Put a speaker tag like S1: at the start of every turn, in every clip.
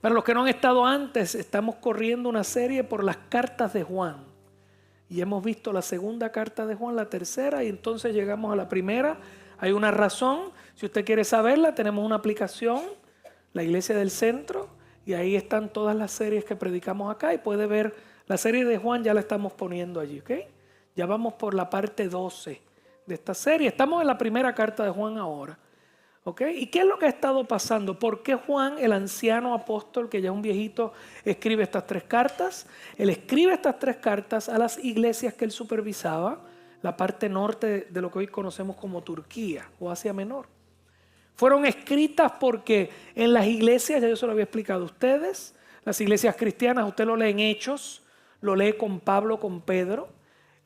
S1: Para los que no han estado antes, estamos corriendo una serie por las cartas de Juan. Y hemos visto la segunda carta de Juan, la tercera, y entonces llegamos a la primera. Hay una razón, si usted quiere saberla, tenemos una aplicación, la Iglesia del Centro, y ahí están todas las series que predicamos acá, y puede ver la serie de Juan, ya la estamos poniendo allí, ¿ok? Ya vamos por la parte 12 de esta serie. Estamos en la primera carta de Juan ahora. ¿Okay? ¿Y qué es lo que ha estado pasando? ¿Por qué Juan, el anciano apóstol, que ya es un viejito, escribe estas 3 cartas? Él escribe estas 3 cartas a las iglesias que él supervisaba, la parte norte de lo que hoy conocemos como Turquía o Asia Menor. Fueron escritas porque en las iglesias, ya yo se lo había explicado a ustedes, las iglesias cristianas, usted lo lee en Hechos, lo lee con Pablo, con Pedro,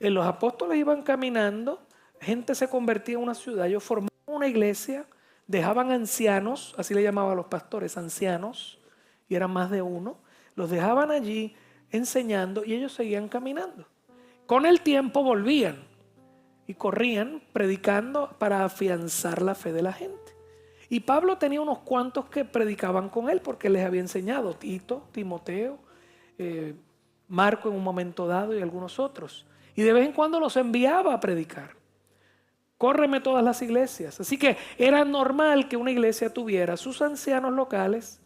S1: los apóstoles iban caminando, gente se convertía en una ciudad, ellos formaban una iglesia, dejaban ancianos, así le llamaban a los pastores, ancianos, y eran más de uno, los dejaban allí enseñando y ellos seguían caminando. Con el tiempo volvían y corrían predicando para afianzar la fe de la gente. Y Pablo tenía unos cuantos que predicaban con él porque les había enseñado, Tito, Timoteo, Marco en un momento dado y algunos otros. Y de vez en cuando los enviaba a predicar. Córreme todas las iglesias. Así que era normal que una iglesia tuviera sus ancianos locales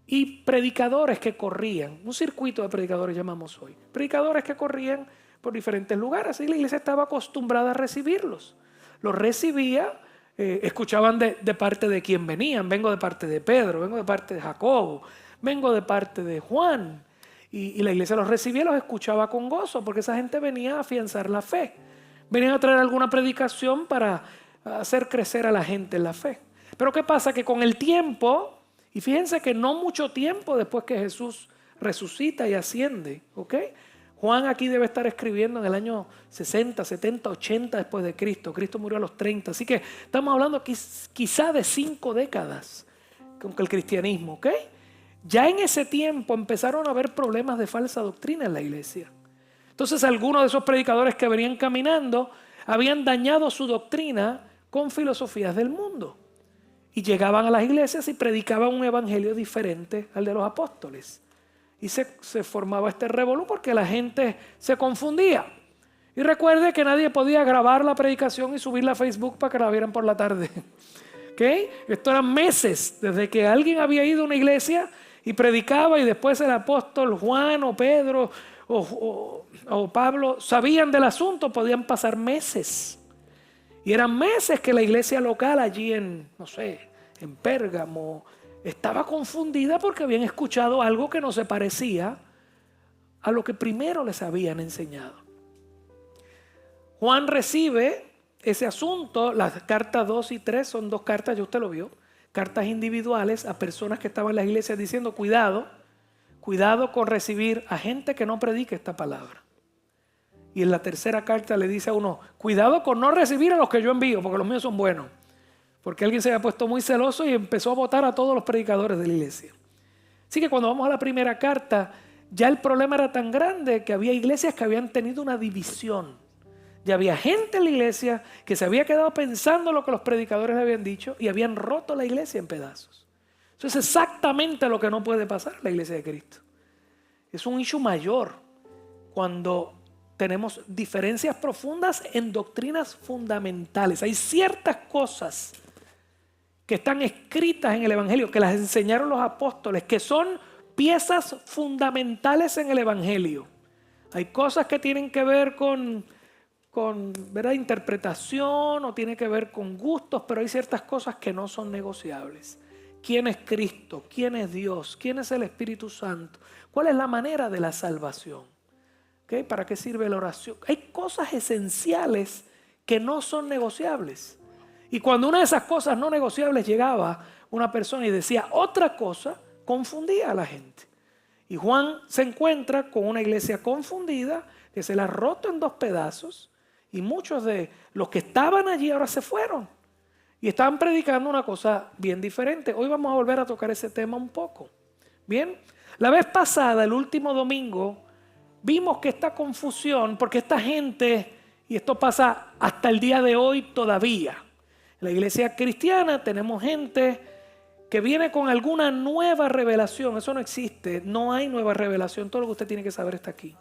S1: y predicadores que corrían. Un circuito de predicadores llamamos hoy. Predicadores que corrían por diferentes lugares. Y la iglesia estaba acostumbrada a recibirlos. Los recibía, escuchaban de parte de quién venían. Vengo de parte de Pedro, vengo de parte de Jacobo, vengo de parte de Juan. Y la iglesia los recibía y los escuchaba con gozo porque esa gente venía a afianzar la fe. Venían a traer alguna predicación para hacer crecer a la gente en la fe. Pero ¿qué pasa? Que con el tiempo, y fíjense que no mucho tiempo después que Jesús resucita y asciende, ¿ok? Juan aquí debe estar escribiendo en el año 60, 70, 80 después de Cristo. Cristo murió a los 30. Así que estamos hablando quizá de 5 décadas con el cristianismo, ¿ok? Ya en ese tiempo empezaron a haber problemas de falsa doctrina en la iglesia. Entonces algunos de esos predicadores que venían caminando habían dañado su doctrina con filosofías del mundo. Y llegaban a las iglesias y predicaban un evangelio diferente al de los apóstoles. Y se formaba este revolú porque la gente se confundía. Y recuerde que nadie podía grabar la predicación y subirla a Facebook para que la vieran por la tarde. ¿Okay? Esto eran meses desde que alguien había ido a una iglesia y predicaba y después el apóstol Juan o Pedro o Pablo sabían del asunto, podían pasar meses. Y eran meses que la iglesia local allí en Pérgamo estaba confundida porque habían escuchado algo que no se parecía a lo que primero les habían enseñado. Juan recibe ese asunto, las cartas 2 y 3 son 2 cartas, ya usted lo vio, cartas individuales a personas que estaban en las iglesias diciendo cuidado con recibir a gente que no predique esta palabra. Y en la tercera carta le dice a uno, cuidado con no recibir a los que yo envío, porque los míos son buenos. Porque alguien se había puesto muy celoso y empezó a votar a todos los predicadores de la iglesia. Así que cuando vamos a la primera carta, ya el problema era tan grande que había iglesias que habían tenido una división. Ya había gente en la iglesia que se había quedado pensando lo que los predicadores habían dicho y habían roto la iglesia en pedazos. Eso es exactamente lo que no puede pasar en la iglesia de Cristo. Es un issue mayor cuando tenemos diferencias profundas en doctrinas fundamentales. Hay ciertas cosas que están escritas en el Evangelio, que las enseñaron los apóstoles, que son piezas fundamentales en el Evangelio. Hay cosas que tienen que ver con ¿verdad? Interpretación o tiene que ver con gustos, pero hay ciertas cosas que no son negociables. ¿Quién es Cristo? ¿Quién es Dios? ¿Quién es el Espíritu Santo? ¿Cuál es la manera de la salvación? ¿Okay? ¿Para qué sirve la oración? Hay cosas esenciales que no son negociables. Y cuando una de esas cosas no negociables llegaba una persona y decía otra cosa, confundía a la gente. Y Juan se encuentra con una iglesia confundida que se la ha roto en 2 pedazos y muchos de los que estaban allí ahora se fueron. Y estaban predicando una cosa bien diferente. Hoy vamos a volver a tocar ese tema un poco. Bien, la vez pasada, el último domingo, vimos que esta confusión, porque esta gente, y esto pasa hasta el día de hoy todavía, en la iglesia cristiana tenemos gente que viene con alguna nueva revelación. Eso no existe, no hay nueva revelación. Todo lo que usted tiene que saber está aquí.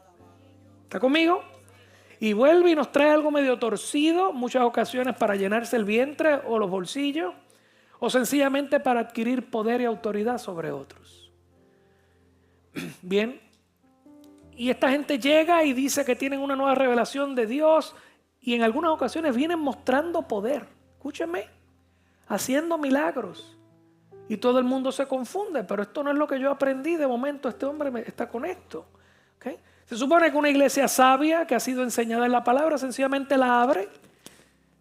S1: ¿Está conmigo? Y vuelve y nos trae algo medio torcido, muchas ocasiones para llenarse el vientre o los bolsillos, o sencillamente para adquirir poder y autoridad sobre otros. Bien, y esta gente llega y dice que tienen una nueva revelación de Dios y en algunas ocasiones vienen mostrando poder. Escúchenme, haciendo milagros. Y todo el mundo se confunde, pero esto no es lo que yo aprendí. De momento este hombre está con esto. ¿Okay? Se supone que una iglesia sabia que ha sido enseñada en la palabra sencillamente la abre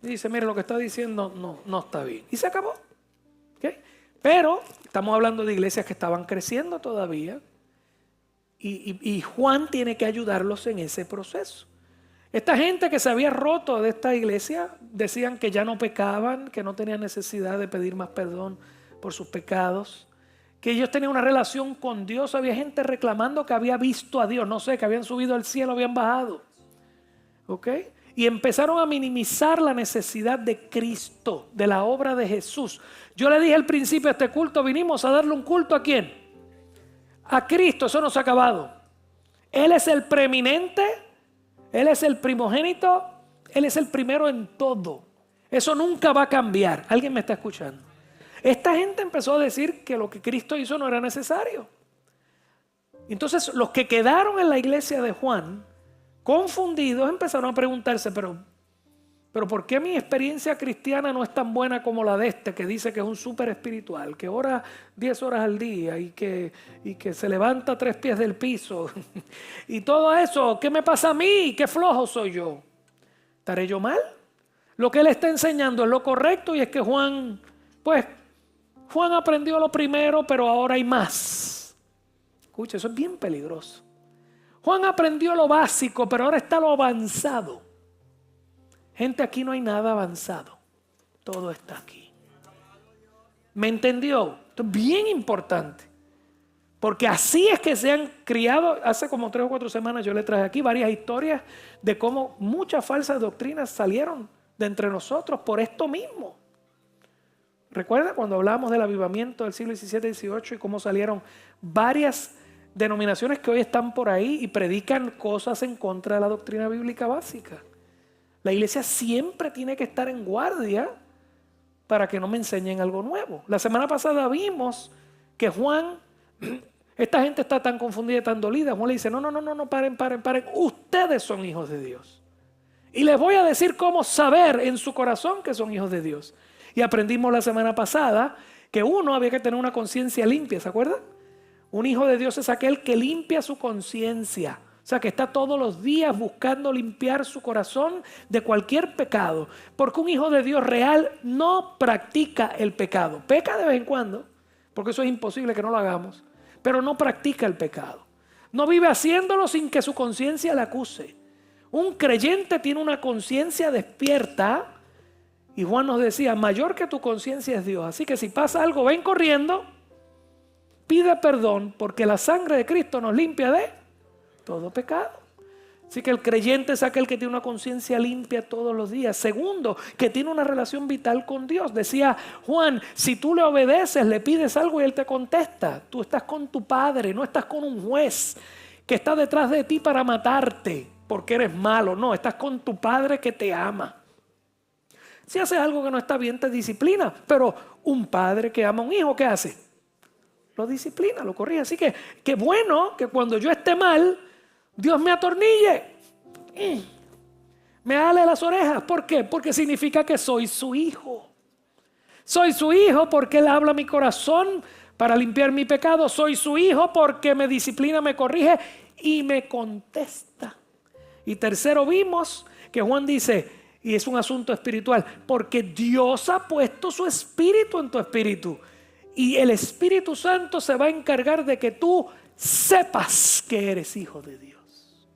S1: y dice, mire, lo que está diciendo no está bien. Y se acabó. ¿Okay? Pero estamos hablando de iglesias que estaban creciendo todavía y Juan tiene que ayudarlos en ese proceso. Esta gente que se había roto de esta iglesia decían que ya no pecaban, que no tenían necesidad de pedir más perdón por sus pecados, que ellos tenían una relación con Dios. Había gente reclamando que había visto a Dios, no sé, que habían subido al cielo, habían bajado. ¿Ok? Y empezaron a minimizar la necesidad de Cristo, de la obra de Jesús. Yo le dije al principio de este culto, vinimos a darle un culto ¿a quién? A Cristo, eso no se ha acabado. Él es el preeminente, Él es el primogénito, Él es el primero en todo. Eso nunca va a cambiar. ¿Alguien me está escuchando? Esta gente empezó a decir que lo que Cristo hizo no era necesario. Entonces los que quedaron en la iglesia de Juan, confundidos, empezaron a preguntarse, pero ¿por qué mi experiencia cristiana no es tan buena como la de este, que dice que es un súper espiritual, que ora 10 horas al día y que se levanta 3 pies del piso? Y todo eso, ¿qué me pasa a mí? ¿Qué flojo soy yo? ¿Estaré yo mal? Lo que él está enseñando es lo correcto y es que Juan aprendió lo primero, pero ahora hay más. Escucha, eso es bien peligroso. Juan aprendió lo básico, pero ahora está lo avanzado. Gente, aquí no hay nada avanzado. Todo está aquí. ¿Me entendió? Esto es bien importante. Porque así es que se han criado. Hace como 3 o 4 semanas yo le traje aquí varias historias de cómo muchas falsas doctrinas salieron de entre nosotros por esto mismo. ¿Recuerda cuando hablábamos del avivamiento del siglo XVII y XVIII y cómo salieron varias denominaciones que hoy están por ahí y predican cosas en contra de la doctrina bíblica básica? La iglesia siempre tiene que estar en guardia para que no me enseñen algo nuevo. La semana pasada vimos que Juan, esta gente está tan confundida y tan dolida. Juan le dice, no, paren. Ustedes son hijos de Dios. Y les voy a decir cómo saber en su corazón que son hijos de Dios. Y aprendimos la semana pasada que uno había que tener una conciencia limpia, ¿se acuerdan? Un hijo de Dios es aquel que limpia su conciencia. O sea, que está todos los días buscando limpiar su corazón de cualquier pecado. Porque un hijo de Dios real no practica el pecado. Peca de vez en cuando, porque eso es imposible que no lo hagamos. Pero no practica el pecado. No vive haciéndolo sin que su conciencia le acuse. Un creyente tiene una conciencia despierta. Y Juan nos decía, mayor que tu conciencia es Dios. Así que si pasa algo, ven corriendo, pide perdón, porque la sangre de Cristo nos limpia de todo pecado. Así que el creyente es aquel que tiene una conciencia limpia todos los días. Segundo, que tiene una relación vital con Dios. Decía Juan, si tú le obedeces, le pides algo y Él te contesta. Tú estás con tu Padre, no estás con un juez que está detrás de ti para matarte porque eres malo. No, estás con tu Padre que te ama. Si haces algo que no está bien, te disciplina. Pero un padre que ama a un hijo, ¿qué hace? Lo disciplina, lo corrige. Así que qué bueno que cuando yo esté mal, Dios me atornille. Me ale las orejas. ¿Por qué? Porque significa que soy su hijo. Soy su hijo porque Él habla a mi corazón para limpiar mi pecado. Soy su hijo porque me disciplina, me corrige y me contesta. Y tercero, vimos que Juan dice, y es un asunto espiritual, porque Dios ha puesto su espíritu en tu espíritu. Y el Espíritu Santo se va a encargar de que tú sepas que eres hijo de Dios.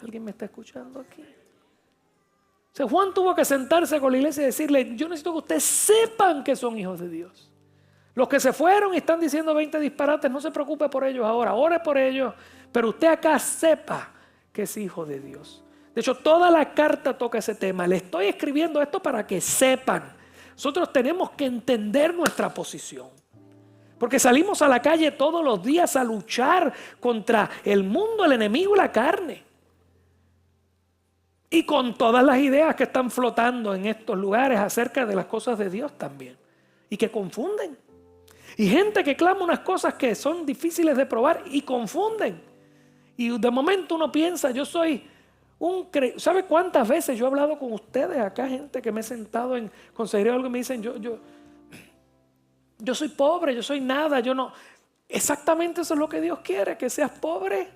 S1: ¿Alguien me está escuchando aquí? O sea, Juan tuvo que sentarse con la iglesia y decirle, yo necesito que ustedes sepan que son hijos de Dios. Los que se fueron y están diciendo 20 disparates, no se preocupe por ellos ahora, ore por ellos, pero usted acá sepa que es hijo de Dios. De hecho, toda la carta toca ese tema. Le estoy escribiendo esto para que sepan. Nosotros tenemos que entender nuestra posición. Porque salimos a la calle todos los días a luchar contra el mundo, el enemigo y la carne. Y con todas las ideas que están flotando en estos lugares acerca de las cosas de Dios también. Y que confunden. Y gente que clama unas cosas que son difíciles de probar y confunden. Y de momento uno piensa, yo soy ¿sabe cuántas veces yo he hablado con ustedes acá? Gente que me he sentado en consejería algo y me dicen, yo soy pobre, yo soy nada, yo no. Exactamente eso es lo que Dios quiere, que seas pobre.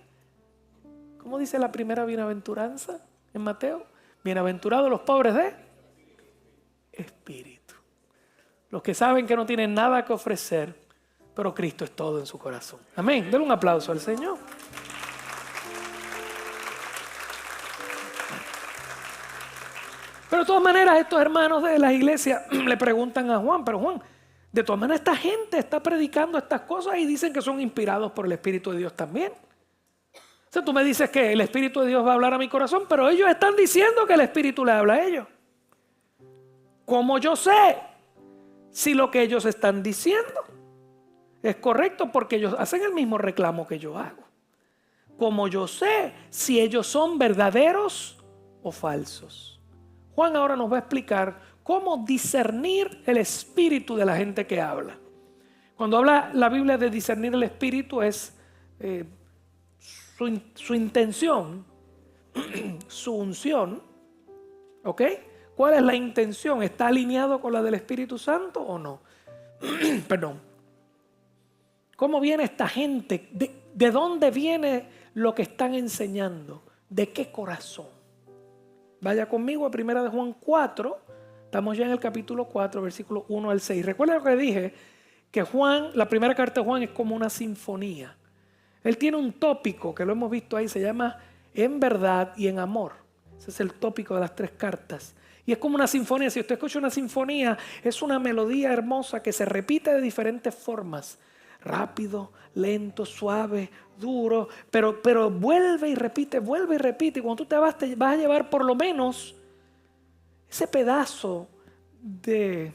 S1: ¿Cómo dice la primera bienaventuranza en Mateo? Bienaventurados los pobres de espíritu. Los que saben que no tienen nada que ofrecer, pero Cristo es todo en su corazón. Amén. Denle un aplauso al Señor. Pero de todas maneras estos hermanos de las iglesias le preguntan a Juan, pero Juan, de todas maneras esta gente está predicando estas cosas y dicen que son inspirados por el Espíritu de Dios también. O sea, tú me dices que el Espíritu de Dios va a hablar a mi corazón, pero ellos están diciendo que el Espíritu le habla a ellos. ¿Cómo yo sé si lo que ellos están diciendo es correcto? Porque ellos hacen el mismo reclamo que yo hago. ¿Cómo yo sé si ellos son verdaderos o falsos? Juan ahora nos va a explicar cómo discernir el espíritu de la gente que habla. Cuando habla la Biblia de discernir el espíritu es su intención, su unción, ¿ok? ¿Cuál es la intención? ¿Está alineado con la del Espíritu Santo o no? Perdón. ¿Cómo viene esta gente? ¿De dónde viene lo que están enseñando? ¿De qué corazón? Vaya conmigo a 1 de Juan 4. Estamos ya en el capítulo 4, versículos 1 al 6. Recuerda lo que dije, que Juan, la primera carta de Juan es como una sinfonía. Él tiene un tópico que lo hemos visto ahí, se llama En verdad y en amor. Ese es el tópico de las 3 cartas. Y es como una sinfonía. Si usted escucha una sinfonía, es una melodía hermosa que se repite de diferentes formas. Rápido, lento, suave, duro, pero vuelve y repite, vuelve y repite. Y cuando tú te vas a llevar por lo menos ese pedazo de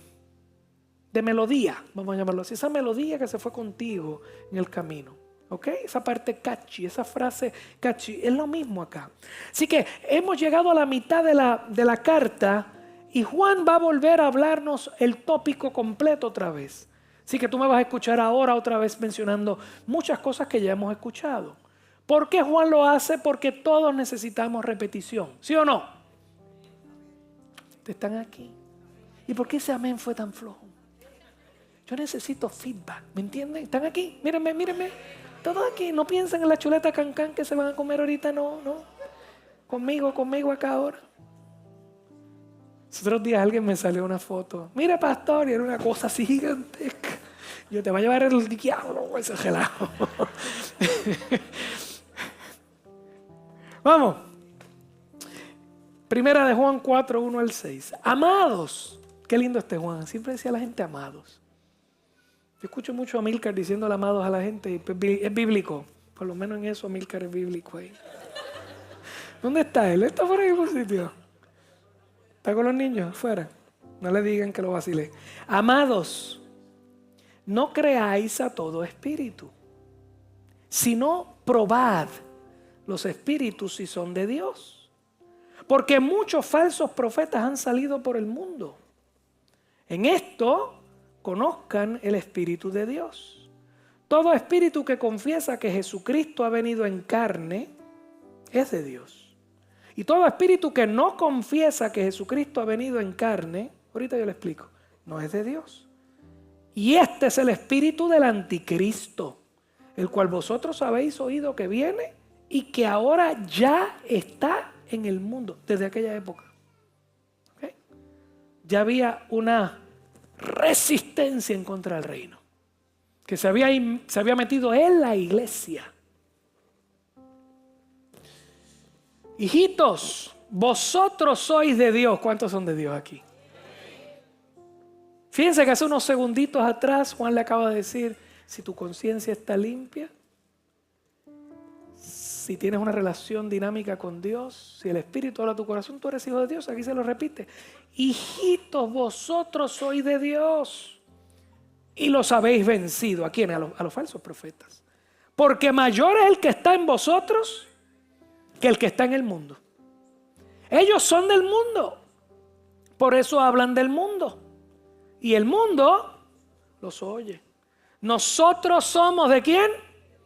S1: melodía, vamos a llamarlo así, esa melodía que se fue contigo en el camino. ¿Ok? Esa parte catchy, esa frase catchy, es lo mismo acá. Así que hemos llegado a la mitad de la carta y Juan va a volver a hablarnos el tópico completo otra vez. Así que tú me vas a escuchar ahora otra vez mencionando muchas cosas que ya hemos escuchado. ¿Por qué Juan lo hace? Porque todos necesitamos repetición. ¿Sí o no? ¿Están aquí? ¿Y por qué ese amén fue tan flojo? Yo necesito feedback, ¿me entienden? ¿Están aquí? Mírenme, mírenme. Todos aquí, no piensen en la chuleta cancán que se van a comer ahorita, no. Conmigo acá ahora. Los otros días alguien me salió una foto. Mira, pastor, y era una cosa así gigantesca. Yo te voy a llevar el diablo, ese gelado. Vamos. Primera de Juan 4, 1 al 6. Amados. Qué lindo este Juan. Siempre decía a la gente amados. Yo escucho mucho a Amílcar diciéndole amados a la gente. Y es bíblico. Por lo menos en eso Amílcar es bíblico ahí. ¿Dónde está él? ¿Está por ahí por sitio? ¿Está con los niños afuera? No le digan que lo vacile. Amados, no creáis a todo espíritu, sino probad los espíritus si son de Dios. Porque muchos falsos profetas han salido por el mundo. En esto conozcan el Espíritu de Dios. Todo espíritu que confiesa que Jesucristo ha venido en carne es de Dios. Y todo espíritu que no confiesa que Jesucristo ha venido en carne, ahorita yo le explico, no es de Dios. Y este es el espíritu del anticristo, el cual vosotros habéis oído que viene y que ahora ya está en el mundo, desde aquella época. ¿Okay? Ya había una resistencia en contra del reino, que se había metido en la iglesia. Hijitos, vosotros sois de Dios. ¿Cuántos son de Dios aquí? Fíjense que hace unos segunditos atrás Juan le acaba de decir, si tu conciencia está limpia, si tienes una relación dinámica con Dios, si el Espíritu habla a tu corazón, tú eres hijo de Dios. Aquí se lo repite. Hijitos, vosotros sois de Dios. y los habéis vencido. ¿A quiénes? A los falsos profetas. Porque mayor es el que está en vosotros que el que está en el mundo. Ellos son del mundo, por eso hablan del mundo. Y el mundo los oye. Nosotros somos ¿de quién?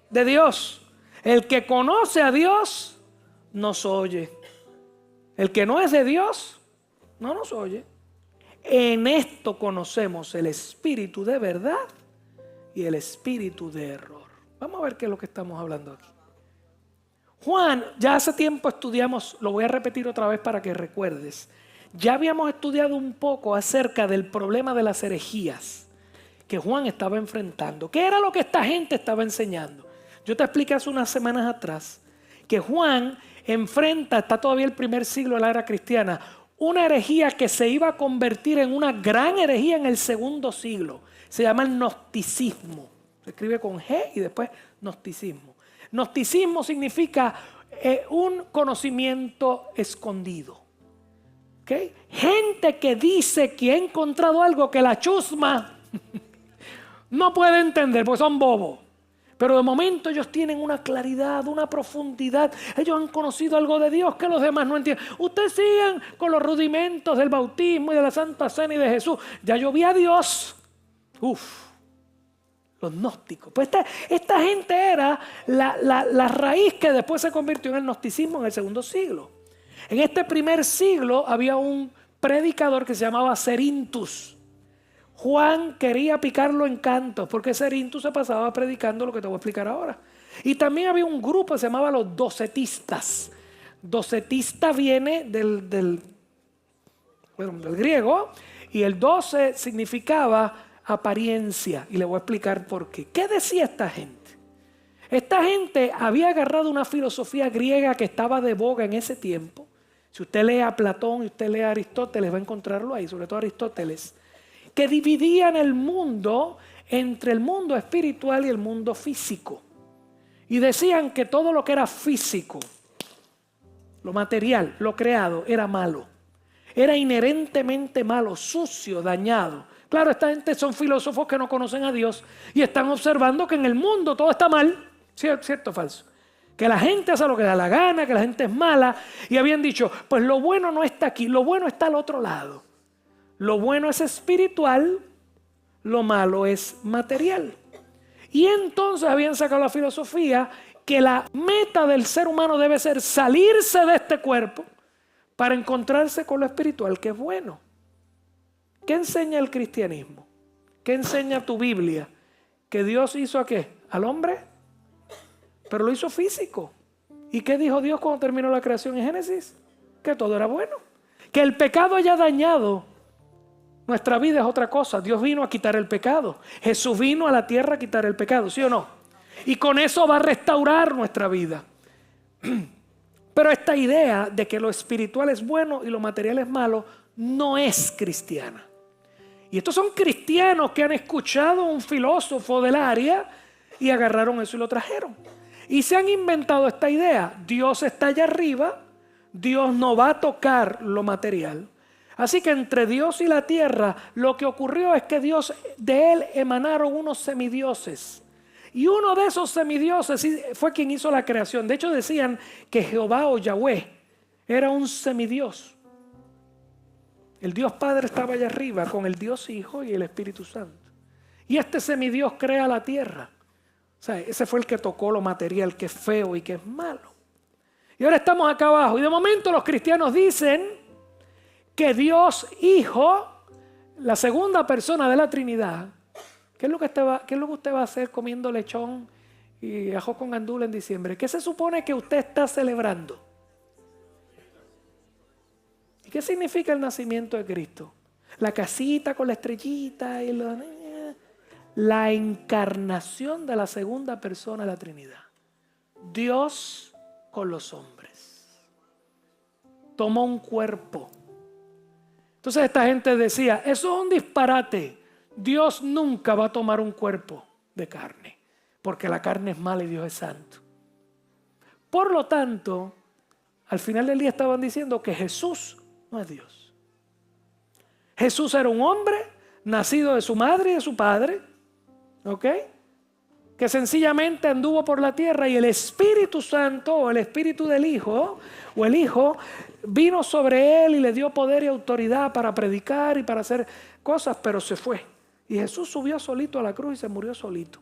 S1: De Dios. El que conoce a Dios nos oye. El que no es de Dios no nos oye. En esto conocemos el espíritu de verdad y el espíritu de error. Vamos a ver qué es lo que estamos hablando aquí. Juan, ya hace tiempo estudiamos, lo voy a repetir otra vez para que recuerdes. Ya habíamos estudiado un poco acerca del problema de las herejías que Juan estaba enfrentando. ¿Qué era lo que esta gente estaba enseñando? Yo te expliqué hace unas semanas atrás que Juan enfrenta, está todavía el primer siglo de la era cristiana, una herejía que se iba a convertir en una gran herejía en el segundo siglo. Se llama el gnosticismo. Se escribe con G y después gnosticismo. Gnosticismo significa un conocimiento escondido. ¿Okay? Gente que dice que ha encontrado algo que la chusma no puede entender porque son bobos. Pero de momento ellos tienen una claridad, una profundidad. Ellos han conocido algo de Dios que los demás no entienden. Ustedes sigan con los rudimentos del bautismo y de la Santa Cena y de Jesús. Ya yo vi a Dios. Los gnósticos. Pues esta gente era la raíz que después se convirtió en el gnosticismo en el segundo siglo. En este primer siglo había un predicador que se llamaba Cerinthus. Juan quería picarlo en cantos porque Cerinthus se pasaba predicando lo que te voy a explicar ahora. Y también había un grupo que se llamaba los docetistas. Docetista viene del griego y el 12 significaba apariencia. Y le voy a explicar por qué. ¿Qué decía esta gente? Esta gente había agarrado una filosofía griega que estaba de boga en ese tiempo. Si usted lee a Platón y usted lee a Aristóteles, va a encontrarlo ahí, sobre todo Aristóteles, que dividían el mundo entre el mundo espiritual y el mundo físico. Y decían que todo lo que era físico, lo material, lo creado, era malo. Era inherentemente malo, sucio, dañado. Claro, esta gente son filósofos que no conocen a Dios y están observando que en el mundo todo está mal. ¿Cierto o falso? Que la gente hace lo que da la gana, que la gente es mala. Y habían dicho, pues lo bueno no está aquí, lo bueno está al otro lado. Lo bueno es espiritual, lo malo es material. Y entonces habían sacado la filosofía que la meta del ser humano debe ser salirse de este cuerpo para encontrarse con lo espiritual, que es bueno. ¿Qué enseña el cristianismo? ¿Qué enseña tu Biblia? ¿Que Dios hizo a qué? ¿Al hombre? Pero lo hizo físico. ¿Y qué dijo Dios cuando terminó la creación en Génesis? Que todo era bueno. Que el pecado haya dañado nuestra vida es otra cosa. Dios vino a quitar el pecado. Jesús vino a la tierra a quitar el pecado, ¿sí o no? Y con eso va a restaurar nuestra vida. Pero esta idea de que lo espiritual es bueno y lo material es malo no es cristiana. Y estos son cristianos que han escuchado a un filósofo del área y agarraron eso y lo trajeron. Y se han inventado esta idea. Dios está allá arriba, Dios no va a tocar lo material. Así que entre Dios y la tierra lo que ocurrió es que de él emanaron unos semidioses. Y uno de esos semidioses fue quien hizo la creación. De hecho decían que Jehová o Yahweh era un semidios. El Dios Padre estaba allá arriba con el Dios Hijo y el Espíritu Santo. Y este semidios crea la tierra. O sea, ese fue el que tocó lo material, que es feo y que es malo. Y ahora estamos acá abajo. Y de momento los cristianos dicen que Dios Hijo, la segunda persona de la Trinidad, ¿qué es lo que usted va a hacer comiendo lechón y ajo con gandula en diciembre? ¿Qué se supone que usted está celebrando? ¿Y qué significa el nacimiento de Cristo? La casita con la estrellita y la encarnación de la segunda persona de la Trinidad. Dios con los hombres. Tomó un cuerpo. Entonces esta gente decía, eso es un disparate. Dios nunca va a tomar un cuerpo de carne, porque la carne es mala y Dios es santo. Por lo tanto, al final del día estaban diciendo que Jesús no es Dios. Jesús era un hombre nacido de su madre y de su padre, ¿Ok? Que sencillamente anduvo por la tierra y el Espíritu Santo o el Espíritu del Hijo o el Hijo vino sobre él y le dio poder y autoridad para predicar y para hacer cosas, pero se fue. Y Jesús subió solito a la cruz y se murió solito.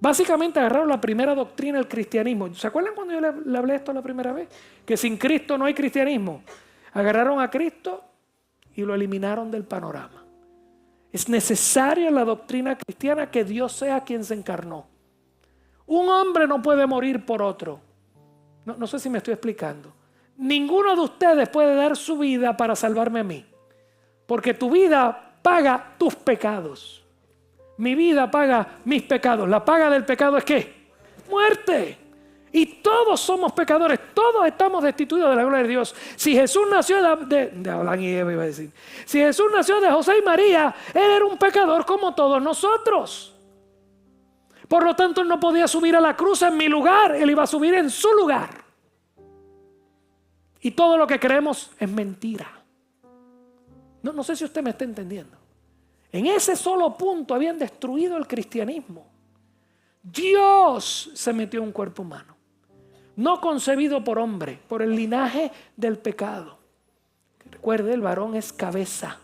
S1: Básicamente agarraron la primera doctrina del cristianismo. ¿Se acuerdan cuando yo le hablé esto la primera vez? Que sin Cristo no hay cristianismo. Agarraron a Cristo y lo eliminaron del panorama. Es necesario en la doctrina cristiana que Dios sea quien se encarnó. Un hombre no puede morir por otro. No sé si me estoy explicando. Ninguno de ustedes puede dar su vida para salvarme a mí. Porque tu vida paga tus pecados. Mi vida paga mis pecados. La paga del pecado es ¿qué? Muerte. Y todos somos pecadores. Todos estamos destituidos de la gloria de Dios. Si Jesús nació de Adán y Eva, iba a decir. Si Jesús nació de José y María, Él era un pecador como todos nosotros. Por lo tanto, Él no podía subir a la cruz en mi lugar. Él iba a subir en su lugar. Y todo lo que creemos es mentira. No sé si usted me está entendiendo. En ese solo punto habían destruido el cristianismo. Dios se metió en un cuerpo humano, no concebido por hombre, por el linaje del pecado. Recuerde, el varón es cabeza.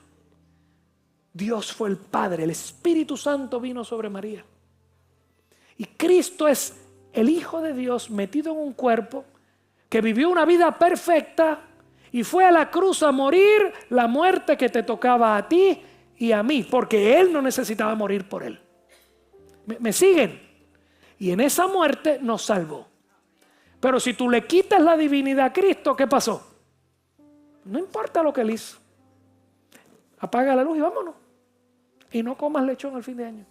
S1: Dios fue el Padre, el Espíritu Santo vino sobre María. Y Cristo es el Hijo de Dios metido en un cuerpo que vivió una vida perfecta y fue a la cruz a morir la muerte que te tocaba a ti y a mí, porque Él no necesitaba morir por Él. ¿Me siguen? Y en esa muerte nos salvó. Pero si tú le quitas la divinidad a Cristo, ¿qué pasó? No importa lo que Él hizo. Apaga la luz y vámonos. Y no comas lechón al fin de año,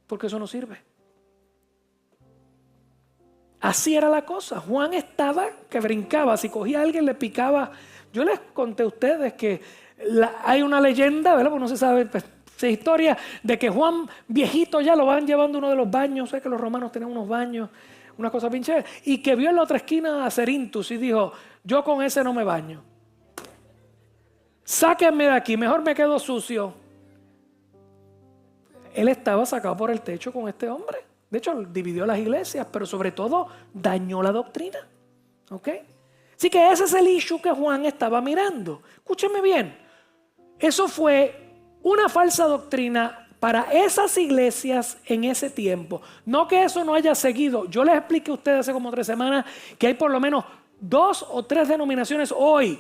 S1: porque eso no sirve. Así era la cosa. Juan estaba que brincaba. Si cogía a alguien le picaba. Yo les conté a ustedes que hay una leyenda, ¿verdad? Pues no se sabe, pues, historia de que Juan viejito ya lo van llevando a uno de los baños. Sé que los romanos tenían unos baños, una cosa pinche, y que vio en la otra esquina a Cerintus y dijo: yo con ese no me baño. Sáquenme de aquí, mejor me quedo sucio. Él estaba sacado por el techo con este hombre. De hecho, dividió las iglesias, pero sobre todo dañó la doctrina. ¿Ok? Así que ese es el issue que Juan estaba mirando. Escúcheme bien. Eso fue una falsa doctrina para esas iglesias en ese tiempo. No que eso no haya seguido. Yo les expliqué a ustedes hace como 3 semanas que hay por lo menos 2 o 3 denominaciones hoy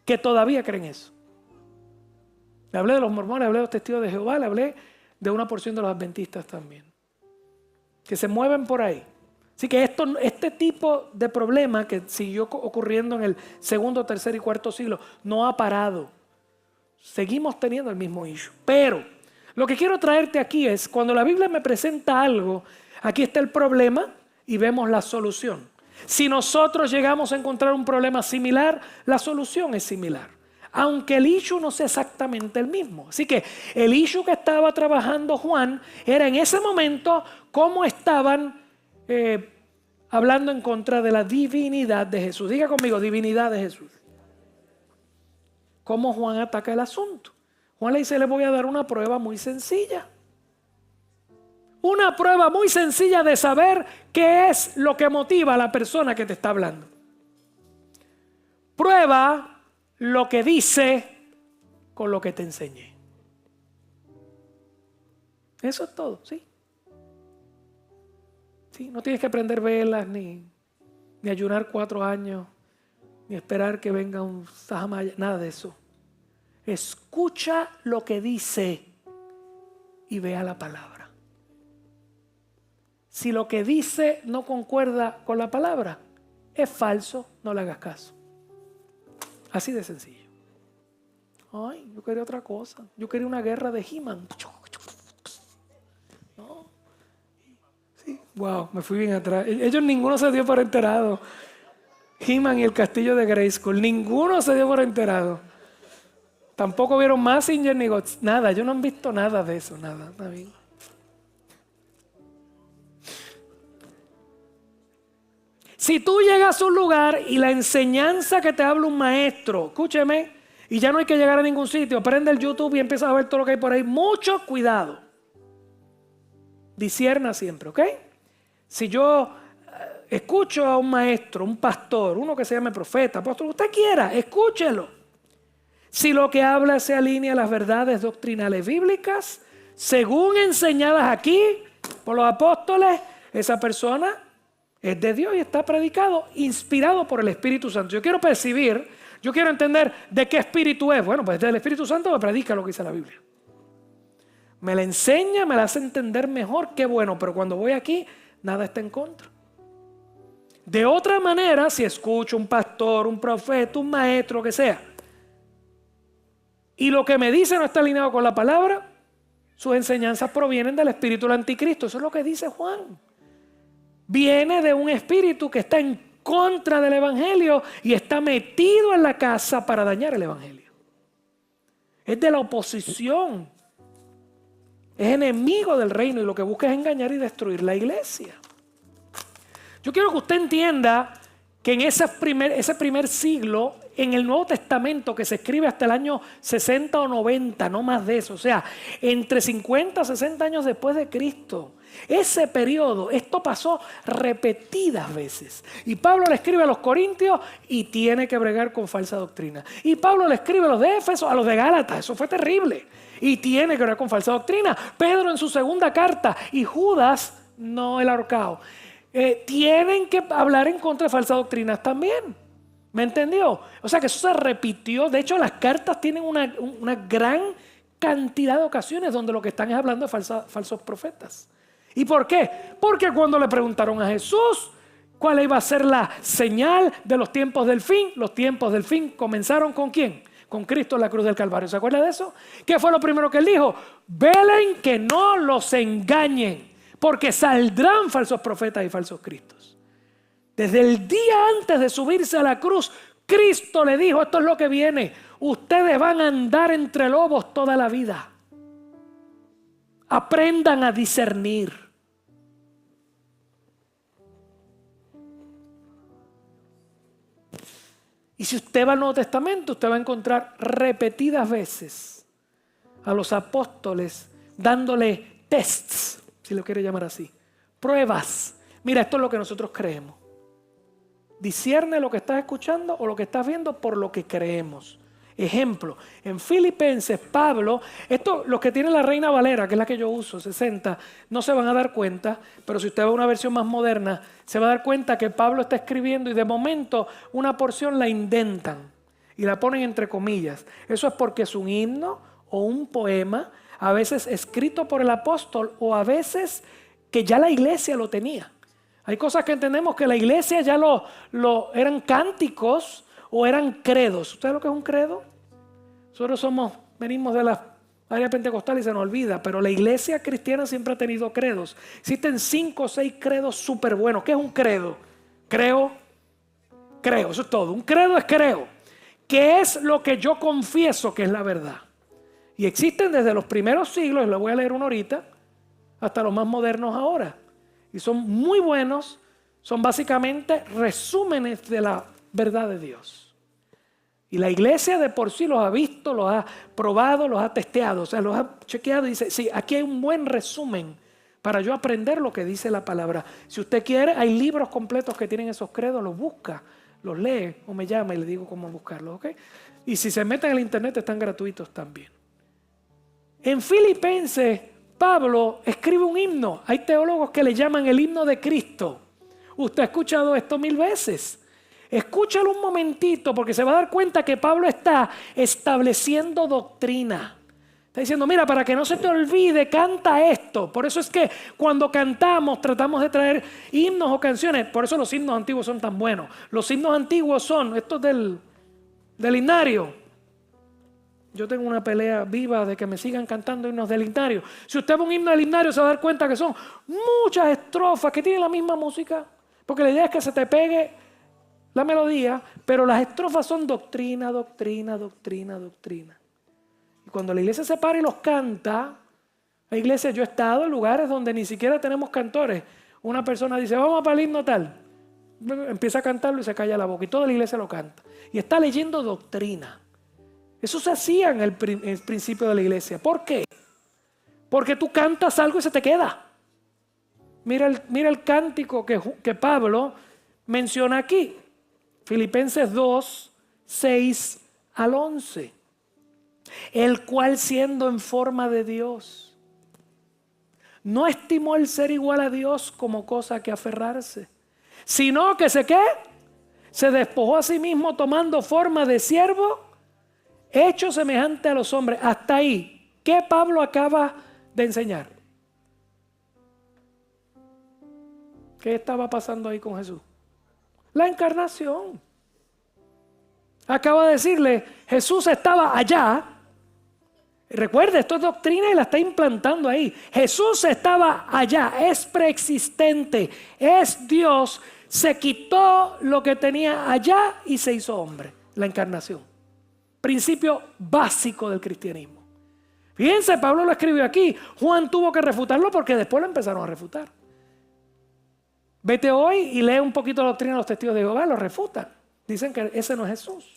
S1: que todavía creen eso. Le hablé de los mormones, le hablé de los testigos de Jehová, le hablé de una porción de los adventistas también, que se mueven por ahí. Así que este tipo de problema que siguió ocurriendo en el 2., 3. y 4. siglo no ha parado. Seguimos teniendo el mismo issue. Pero lo que quiero traerte aquí es, cuando la Biblia me presenta algo, aquí está el problema y vemos la solución. Si nosotros llegamos a encontrar un problema similar, la solución es similar. Aunque el issue no sea exactamente el mismo. Así que el issue que estaba trabajando Juan era en ese momento cómo estaban hablando en contra de la divinidad de Jesús. Diga conmigo, divinidad de Jesús. ¿Cómo Juan ataca el asunto? Juan le dice: le voy a dar una prueba muy sencilla. Una prueba muy sencilla de saber qué es lo que motiva a la persona que te está hablando. Prueba lo que dice con lo que te enseñé. Eso es todo, ¿sí? Sí, no tienes que prender velas, ni ayunar 4 años, ni esperar que venga un Sahamaya, nada de eso. Escucha lo que dice y vea la palabra. Si lo que dice no concuerda con la palabra, es falso, no le hagas caso. Así de sencillo. Ay, yo quería otra cosa. Yo quería una guerra de He-Man. No. Sí. Wow, me fui bien atrás. Ellos ninguno se dio por enterado. He-Man y el castillo de Grayskull. Ninguno se dio por enterado. Tampoco vieron Mazinger ni Godzilla. Nada, ellos no han visto nada de eso. Nada, está bien. Si tú llegas a un lugar y la enseñanza que te habla un maestro, escúcheme, y ya no hay que llegar a ningún sitio. Prende el YouTube y empieza a ver todo lo que hay por ahí. Mucho cuidado. Discierna siempre, ¿ok? Si yo escucho a un maestro, un pastor, uno que se llame profeta, apóstol, usted quiera, escúchelo. Si lo que habla se alinea a las verdades doctrinales bíblicas, según enseñadas aquí por los apóstoles, esa persona es de Dios y está predicado, inspirado por el Espíritu Santo. Yo quiero percibir, yo quiero entender de qué espíritu es. Bueno, pues del Espíritu Santo me predica lo que dice la Biblia. Me la enseña, me la hace entender mejor, qué bueno, pero cuando voy aquí, nada está en contra. De otra manera, si escucho un pastor, un profeta, un maestro, que sea, y lo que me dice no está alineado con la palabra, sus enseñanzas provienen del espíritu del anticristo. Eso es lo que dice Juan. Viene de un espíritu que está en contra del evangelio y está metido en la casa para dañar el evangelio. Es de la oposición. Es enemigo del reino y lo que busca es engañar y destruir la iglesia. Yo quiero que usted entienda que en ese primer siglo, en el Nuevo Testamento, que se escribe hasta el año 60 o 90, no más de eso, o sea, entre 50 y 60 años después de Cristo, ese periodo, esto pasó repetidas veces. Y Pablo le escribe a los Corintios y tiene que bregar con falsa doctrina. Y Pablo le escribe a los de Éfeso, a los de Gálatas, eso fue terrible. Y tiene que bregar con falsa doctrina. Pedro en su segunda carta y Judas, no el ahorcado. Tienen que hablar en contra de falsas doctrinas también. ¿Me entendió? O sea que eso se repitió. De hecho, las cartas tienen una gran cantidad de ocasiones donde lo que están es hablando de falsos profetas. ¿Y por qué? Porque cuando le preguntaron a Jesús cuál iba a ser la señal de los tiempos del fin comenzaron ¿con quién? Con Cristo en la cruz del Calvario. ¿Se acuerda de eso? ¿Qué fue lo primero que él dijo? Velen que no los engañen, porque saldrán falsos profetas y falsos cristos. Desde el día antes de subirse a la cruz, Cristo le dijo, esto es lo que viene. Ustedes van a andar entre lobos toda la vida. Aprendan a discernir. Y si usted va al Nuevo Testamento, usted va a encontrar repetidas veces a los apóstoles dándole tests, si lo quiere llamar así, pruebas. Mira, esto es lo que nosotros creemos. Discierne lo que estás escuchando o lo que estás viendo por lo que creemos. Ejemplo, en Filipenses, Pablo, esto, los que tienen la Reina Valera, que es la que yo uso, 60, no se van a dar cuenta, pero si usted ve una versión más moderna, se va a dar cuenta que Pablo está escribiendo y de momento una porción la indentan y la ponen entre comillas. Eso es porque es un himno o un poema, a veces escrito por el apóstol o a veces que ya la iglesia lo tenía. Hay cosas que entendemos que la iglesia ya eran cánticos o eran credos. ¿Usted sabe lo que es un credo? Nosotros venimos de la área pentecostal y se nos olvida, pero la iglesia cristiana siempre ha tenido credos. Existen 5 o 6 credos súper buenos. ¿Qué es un credo? Creo, eso es todo. Un credo es creo. ¿Qué es lo que yo confieso que es la verdad? Y existen desde los primeros siglos, lo voy a leer uno ahorita, hasta los más modernos ahora. Y son muy buenos, son básicamente resúmenes de la verdad de Dios. Y la iglesia de por sí los ha visto, los ha probado, los ha testeado, o sea, los ha chequeado y dice, sí, aquí hay un buen resumen para yo aprender lo que dice la palabra. Si usted quiere, hay libros completos que tienen esos credos, los busca, los lee o me llama y le digo cómo buscarlos, ¿ok? Y si se meten en el internet están gratuitos también. En Filipenses, Pablo escribe un himno. Hay teólogos que le llaman el himno de Cristo. Usted ha escuchado esto 1000 veces. Escúchalo un momentito porque se va a dar cuenta que Pablo está estableciendo doctrina. Está diciendo, mira, para que no se te olvide, canta esto. Por eso es que cuando cantamos tratamos de traer himnos o canciones. Por eso los himnos antiguos son tan buenos. Los himnos antiguos son estos del himnario. Yo tengo una pelea viva de que me sigan cantando himnos del himnario. Si usted ve un himno del himnario se va a dar cuenta que son muchas estrofas que tienen la misma música. Porque la idea es que se te pegue la melodía, pero las estrofas son doctrina, doctrina, doctrina, doctrina. Y cuando la iglesia se para y los canta, la iglesia, yo he estado en lugares donde ni siquiera tenemos cantores. Una persona dice, vamos para el himno tal. Empieza a cantarlo y se calla la boca y toda la iglesia lo canta. Y está leyendo doctrina. Eso se hacía en el principio de la iglesia. ¿Por qué? Porque tú cantas algo y se te queda. Mira el cántico que Pablo menciona aquí. Filipenses 2, 6 al 11. El cual, siendo en forma de Dios, no estimó el ser igual a Dios como cosa que aferrarse, sino que se despojó a sí mismo, tomando forma de siervo, hecho semejante a los hombres. Hasta ahí, ¿qué Pablo acaba de enseñar? ¿Qué estaba pasando ahí con Jesús? La encarnación. Acaba de decirle, Jesús estaba allá. Recuerde, esto es doctrina y la está implantando ahí. Jesús estaba allá, es preexistente, es Dios. Se quitó lo que tenía allá y se hizo hombre. La encarnación. Principio básico del cristianismo. Fíjense, Pablo lo escribió aquí. Juan tuvo que refutarlo porque después lo empezaron a refutar. Vete hoy y lee un poquito la doctrina de los testigos de Jehová, lo refutan. Dicen que ese no es Jesús.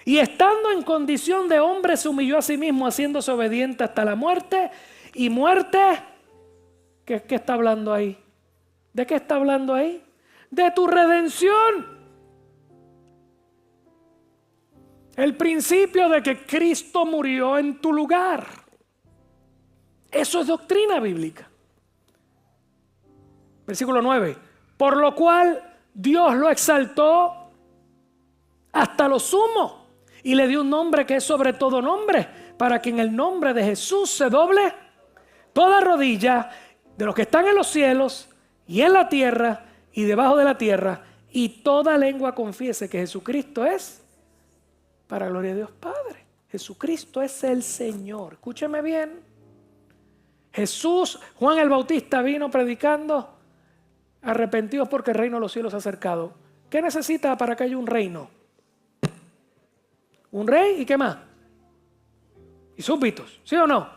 S1: Y estando en condición de hombre se humilló a sí mismo, haciéndose obediente hasta la muerte. Y muerte, ¿qué está hablando ahí? ¿De qué está hablando ahí? De tu redención. El principio de que Cristo murió en tu lugar. Eso es doctrina bíblica. Versículo 9. Por lo cual Dios lo exaltó hasta lo sumo y le dio un nombre que es sobre todo nombre, para que en el nombre de Jesús se doble toda rodilla de los que están en los cielos y en la tierra y debajo de la tierra, y toda lengua confiese que Jesucristo es para gloria de Dios Padre. Jesucristo es el Señor. Escúcheme bien. Jesús, Juan el Bautista vino predicando: arrepentidos porque el reino de los cielos se ha acercado. ¿Qué necesita para que haya un reino? Un rey y ¿qué más? Y súbditos, ¿sí o no?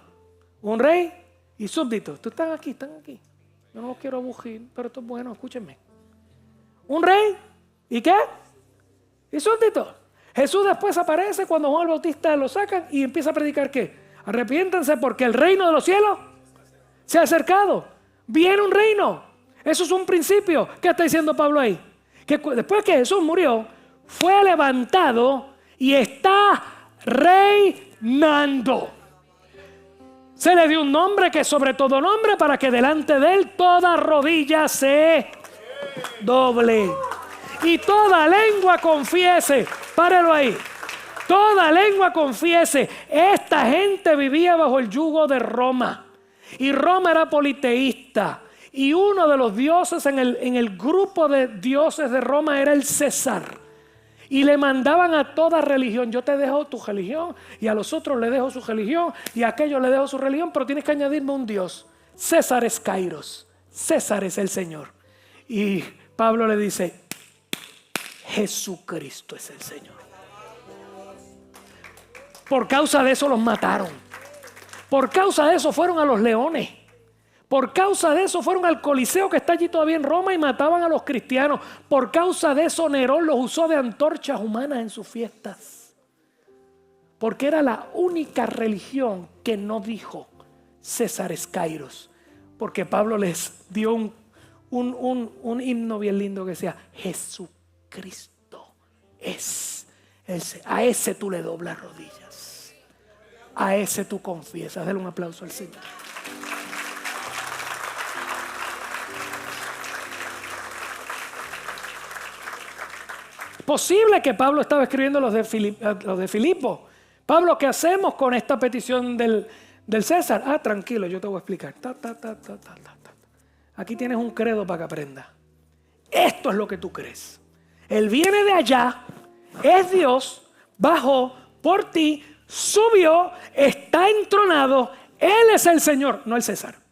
S1: Un rey y súbditos. Tú están aquí. Yo no los quiero abugir, pero esto es bueno, escúchenme. Un rey y ¿qué? Y súbditos. Jesús después aparece cuando Juan el Bautista lo sacan y empieza a predicar ¿qué? Arrepiéntanse porque el reino de los cielos se ha acercado. Viene un reino. Eso es un principio. ¿Qué está diciendo Pablo ahí? Que después que Jesús murió, fue levantado y está reinando. Se le dio un nombre que es sobre todo nombre, para que delante de él toda rodilla se doble y toda lengua confiese. Párelo ahí. Toda lengua confiese. Esta gente vivía bajo el yugo de Roma y Roma era politeísta. Y uno de los dioses en el grupo de dioses de Roma era el César. Y le mandaban a toda religión: yo te dejo tu religión, y a los otros le dejo su religión, y a aquellos le dejo su religión, pero tienes que añadirme un Dios. César es Kairos. César es el Señor. Y Pablo le dice: Jesucristo es el Señor. Por causa de eso los mataron. Por causa de eso fueron a los leones. Por causa de eso fueron al Coliseo que está allí todavía en Roma y mataban a los cristianos. Por causa de eso Nerón los usó de antorchas humanas en sus fiestas. Porque era la única religión que no dijo César es Kairos. Porque Pablo les dio un himno bien lindo que decía: Jesucristo es ese. A ese tú le doblas rodillas. A ese tú confiesas. Dale un aplauso al Señor. Posible que Pablo estaba escribiendo los de Filipo. Pablo, ¿qué hacemos con esta petición del César? Tranquilo, yo te voy a explicar. Aquí tienes un credo para que aprendas. Esto es lo que tú crees. Él viene de allá, es Dios, bajó por ti, subió, está entronado. Él es el Señor, no el César.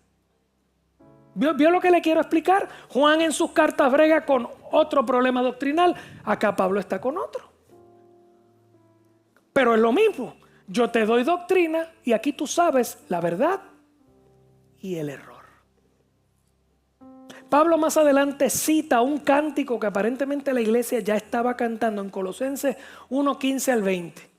S1: ¿Vio lo que le quiero explicar? Juan en sus cartas brega con otro problema doctrinal. Acá Pablo está con otro. Pero es lo mismo. Yo te doy doctrina y aquí tú sabes la verdad y el error. Pablo más adelante cita un cántico que aparentemente la iglesia ya estaba cantando en Colosenses 1:15 al 20.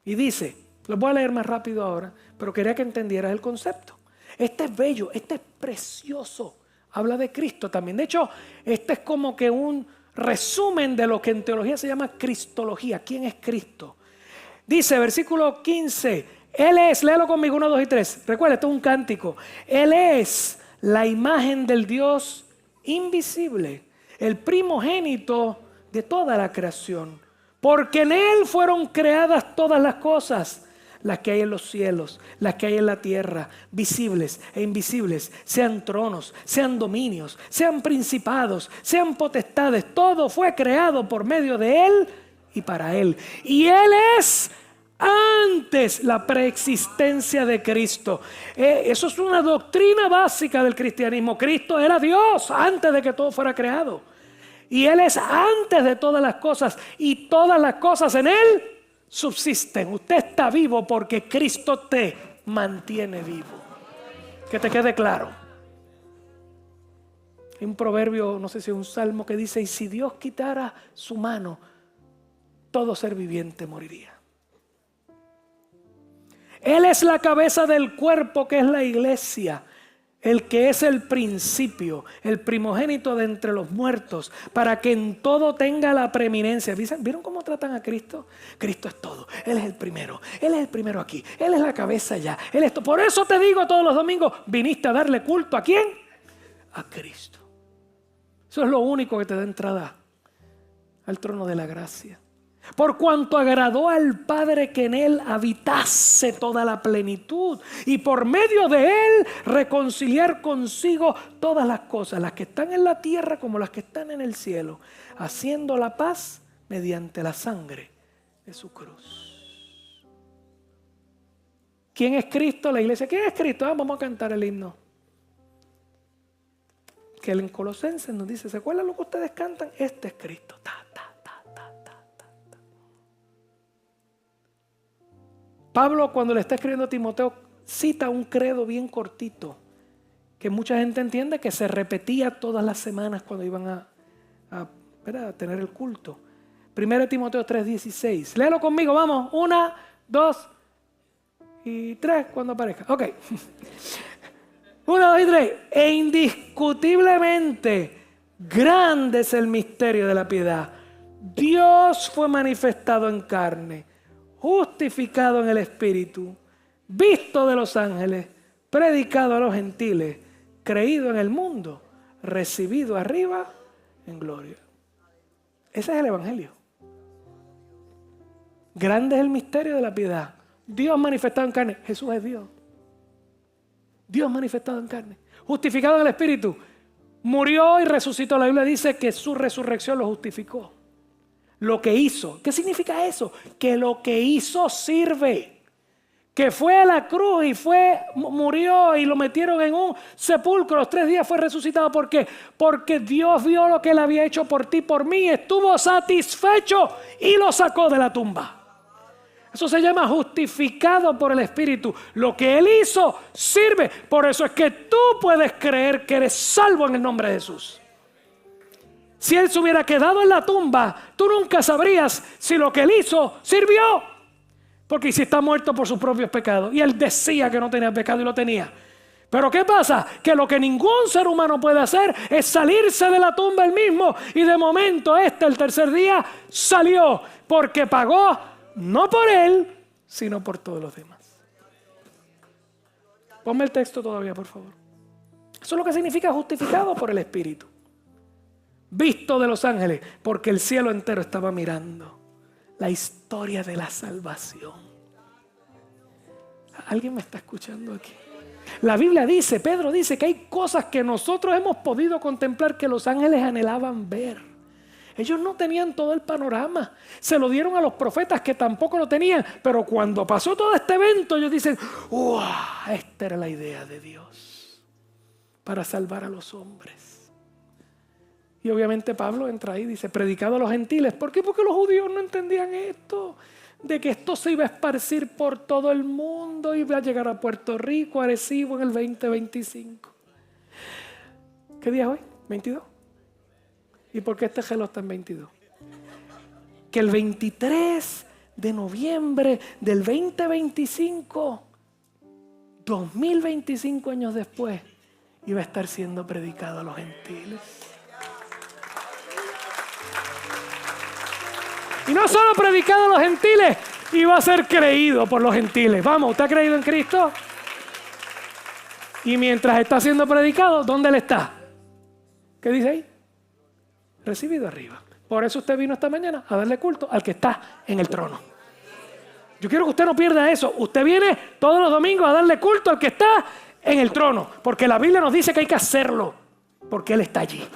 S1: Y dice, lo voy a leer más rápido ahora, pero quería que entendieras el concepto. Este es bello, este es precioso. Habla de Cristo también. De hecho, este es como que un resumen de lo que en teología se llama cristología. ¿Quién es Cristo? Dice, versículo 15, Él es, léalo conmigo, 1, 2 y 3. Recuerda, esto es un cántico. Él es la imagen del Dios invisible, el primogénito de toda la creación. Porque en Él fueron creadas todas las cosas, las que hay en los cielos, las que hay en la tierra, visibles e invisibles, sean tronos, sean dominios, sean principados, sean potestades. Todo fue creado por medio de Él y para Él. Y Él es antes la preexistencia de Cristo. Eso es una doctrina básica del cristianismo. Cristo era Dios antes de que todo fuera creado. Y Él es antes de todas las cosas. Y todas las cosas en Él subsisten. Usted está vivo porque Cristo te mantiene vivo. Que te quede claro. Hay un proverbio, no sé si es un salmo, que dice: y si Dios quitara su mano, todo ser viviente moriría. Él es la cabeza del cuerpo, que es la iglesia, el que es el principio, el primogénito de entre los muertos, para que en todo tenga la preeminencia. ¿Vieron cómo tratan a Cristo? Cristo es todo. Él es el primero. Él es el primero aquí. Él es la cabeza allá. Él es todo. Por eso te digo todos los domingos, viniste a darle culto ¿a quién? A Cristo. Eso es lo único que te da entrada al trono de la gracia. Por cuanto agradó al Padre que en Él habitase toda la plenitud, y por medio de Él reconciliar consigo todas las cosas, las que están en la tierra como las que están en el cielo, haciendo la paz mediante la sangre de su cruz. ¿Quién es Cristo? La iglesia. ¿Quién es Cristo? Vamos a cantar el himno. Que él en Colosenses nos dice: ¿se acuerdan lo que ustedes cantan? Este es Cristo. Pablo, cuando le está escribiendo a Timoteo, cita un credo bien cortito que mucha gente entiende que se repetía todas las semanas cuando iban a tener el culto. 1 Timoteo 3:16. Léelo conmigo, vamos. 1, 2 y 3 cuando aparezca. Ok. 1, 2 y 3. E indiscutiblemente grande es el misterio de la piedad. Dios fue manifestado en carne, justificado en el Espíritu, visto de los ángeles, predicado a los gentiles, creído en el mundo, recibido arriba en gloria. Ese es el Evangelio. Grande es el misterio de la piedad. Dios manifestado en carne. Jesús es Dios. Dios manifestado en carne. Justificado en el Espíritu. Murió y resucitó. La Biblia dice que su resurrección lo justificó. Lo que hizo. ¿Qué significa eso? Que lo que hizo sirve. Que fue a la cruz y murió y lo metieron en un sepulcro. Los 3 días fue resucitado. ¿Por qué? Porque Dios vio lo que Él había hecho por ti, por mí. Estuvo satisfecho y lo sacó de la tumba. Eso se llama justificado por el Espíritu. Lo que Él hizo sirve. Por eso es que tú puedes creer que eres salvo en el nombre de Jesús. Si Él se hubiera quedado en la tumba, tú nunca sabrías si lo que Él hizo sirvió. Porque si está muerto por sus propios pecados. Y Él decía que no tenía pecado y lo tenía. Pero ¿qué pasa? Que lo que ningún ser humano puede hacer es salirse de la tumba él mismo. Y de momento el tercer día, salió. Porque pagó no por Él, sino por todos los demás. Ponme el texto todavía, por favor. Eso es lo que significa justificado por el Espíritu. Visto de los ángeles, porque el cielo entero estaba mirando la historia de la salvación. ¿Alguien me está escuchando aquí? La Biblia dice, Pedro dice que hay cosas que nosotros hemos podido contemplar que los ángeles anhelaban ver. Ellos no tenían todo el panorama. Se lo dieron a los profetas que tampoco lo tenían. Pero cuando pasó todo este evento, ellos dicen, ¡wow! Esta era la idea de Dios para salvar a los hombres. Y obviamente Pablo entra ahí y dice, predicado a los gentiles. ¿Por qué? Porque los judíos no entendían esto. De que esto se iba a esparcir por todo el mundo. Iba a llegar a Puerto Rico, a Arecibo en el 2025. ¿Qué día es hoy? ¿22? ¿Y por qué este reloj está en 22? Que el 23 de noviembre del 2025, 2025 años después, iba a estar siendo predicado a los gentiles. Y no solo predicado a los gentiles, iba a ser creído por los gentiles. Vamos, ¿usted ha creído en Cristo? Y mientras está siendo predicado, ¿dónde él está? ¿Qué dice ahí? Recibido arriba. Por eso usted vino esta mañana a darle culto al que está en el trono. Yo quiero que usted no pierda eso. Usted viene todos los domingos a darle culto al que está en el trono. Porque la Biblia nos dice que hay que hacerlo. Porque Él está allí.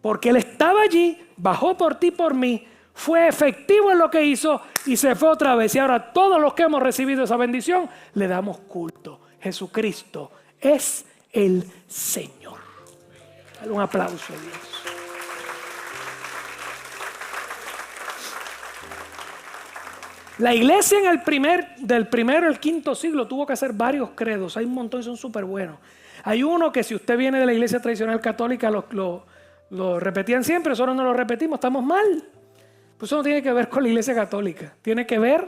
S1: Porque Él estaba allí, bajó por ti y por mí, fue efectivo en lo que hizo y se fue otra vez. Y ahora todos los que hemos recibido esa bendición, le damos culto. Jesucristo es el Señor. Dale un aplauso a Dios. La iglesia en del primero al quinto siglo tuvo que hacer varios credos. Hay un montón y son súper buenos. Hay uno que si usted viene de la iglesia tradicional católica lo repetían siempre, nosotros no lo repetimos, estamos mal. Pues eso no tiene que ver con la iglesia católica. Tiene que ver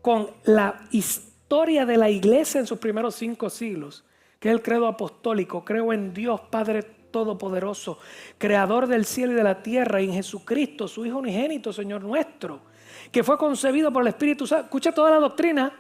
S1: con la historia de la iglesia en sus primeros 5 siglos, que es el credo apostólico. Creo en Dios Padre Todopoderoso, Creador del cielo y de la tierra, y en Jesucristo, su Hijo unigénito, Señor nuestro, que fue concebido por el Espíritu Santo. Escucha toda la doctrina.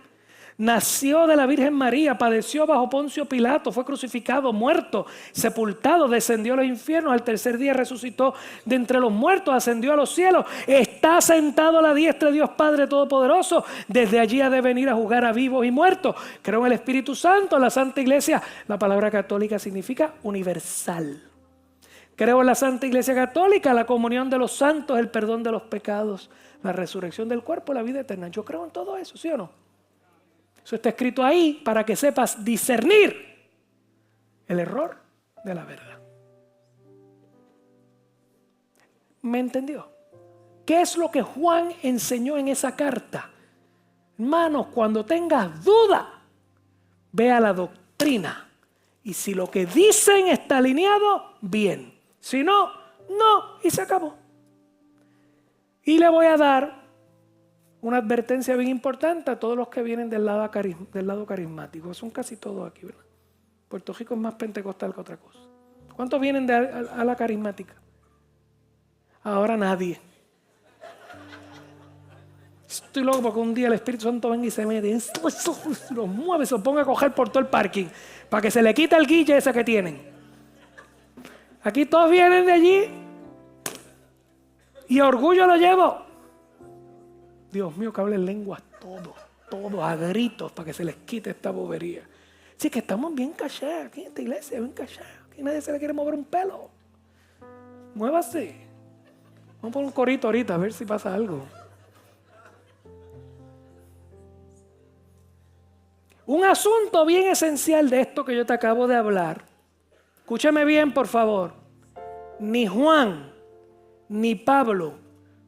S1: Nació de la Virgen María, padeció bajo Poncio Pilato, fue crucificado, muerto, sepultado, descendió a los infiernos, al tercer día resucitó de entre los muertos, ascendió a los cielos, está sentado a la diestra de Dios Padre Todopoderoso, desde allí ha de venir a juzgar a vivos y muertos. Creo en el Espíritu Santo, en la Santa Iglesia. La palabra católica significa universal. Creo en la Santa Iglesia Católica, la comunión de los santos, el perdón de los pecados, la resurrección del cuerpo, la vida eterna. Yo creo en todo eso, ¿sí o no? Eso está escrito ahí para que sepas discernir el error de la verdad. ¿Me entendió? ¿Qué es lo que Juan enseñó en esa carta? Hermanos, cuando tengas duda, ve a la doctrina. Y si lo que dicen está alineado, bien. Si no, no. Y se acabó. Y le voy a dar una advertencia bien importante a todos los que vienen del lado carismático. Son casi todos aquí, ¿verdad? Puerto Rico es más pentecostal que otra cosa. ¿Cuántos vienen a la carismática? Ahora nadie. Estoy loco porque un día el Espíritu Santo venga y se mete, los mueve, se los ponga a coger por todo el parking, para que se le quite el guille ese que tienen. Aquí todos vienen de allí y orgullo lo llevo. Dios mío, que hablen lenguas todos a gritos para que se les quite esta bobería. Así que estamos bien callados aquí en esta iglesia, bien callados. Aquí nadie se le quiere mover un pelo. Muévase. Vamos a poner un corito ahorita a ver si pasa algo. Un asunto bien esencial de esto que yo te acabo de hablar. Escúchame bien, por favor. Ni Juan ni Pablo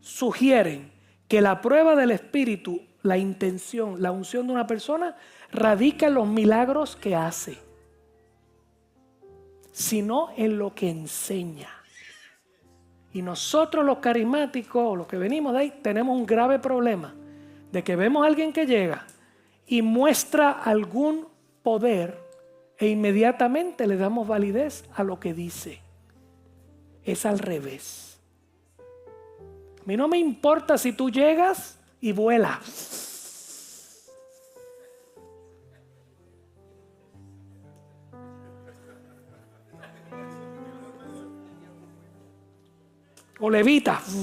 S1: sugieren que la prueba del Espíritu, la intención, la unción de una persona radica en los milagros que hace, sino en lo que enseña. Y nosotros los carismáticos, los que venimos de ahí, tenemos un grave problema de que vemos a alguien que llega y muestra algún poder e inmediatamente le damos validez a lo que dice. Es al revés. A mí no me importa si tú llegas y vuelas. O levitas.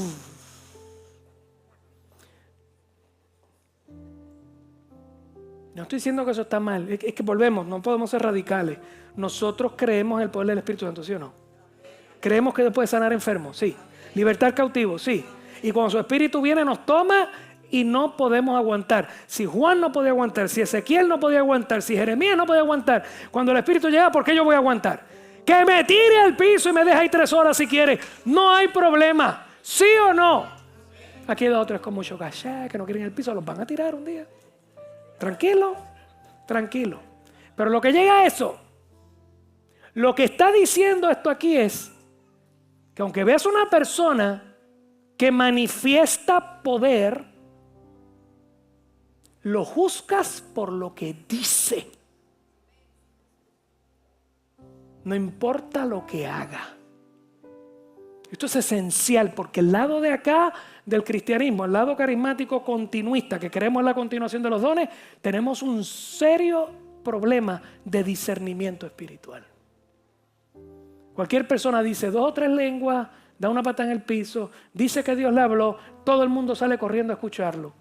S1: No estoy diciendo que eso está mal. Es que volvemos, no podemos ser radicales. Nosotros creemos en el poder del Espíritu Santo, ¿sí o no? Creemos que Dios puede sanar enfermos, sí. Libertar cautivos, sí. Y cuando su Espíritu viene nos toma y no podemos aguantar. Si Juan no podía aguantar, si Ezequiel no podía aguantar, si Jeremías no podía aguantar, cuando el Espíritu llega, ¿por qué yo voy a aguantar? Que me tire al piso y me deje ahí 3 horas si quiere. No hay problema. ¿Sí o no? Aquí hay otros con mucho cachá, que no quieren el piso, los van a tirar un día. Tranquilo, tranquilo. Pero lo que llega a eso, Lo que está diciendo esto aquí es que aunque veas una persona que manifiesta poder, lo juzgas por lo que dice. No importa lo que haga. Esto es esencial porque el lado de acá del cristianismo, el lado carismático continuista, que creemos en la continuación de los dones, tenemos un serio problema de discernimiento espiritual. Cualquier persona dice 2 o 3 lenguas, da una pata en el piso, dice que Dios le habló, todo el mundo sale corriendo a escucharlo.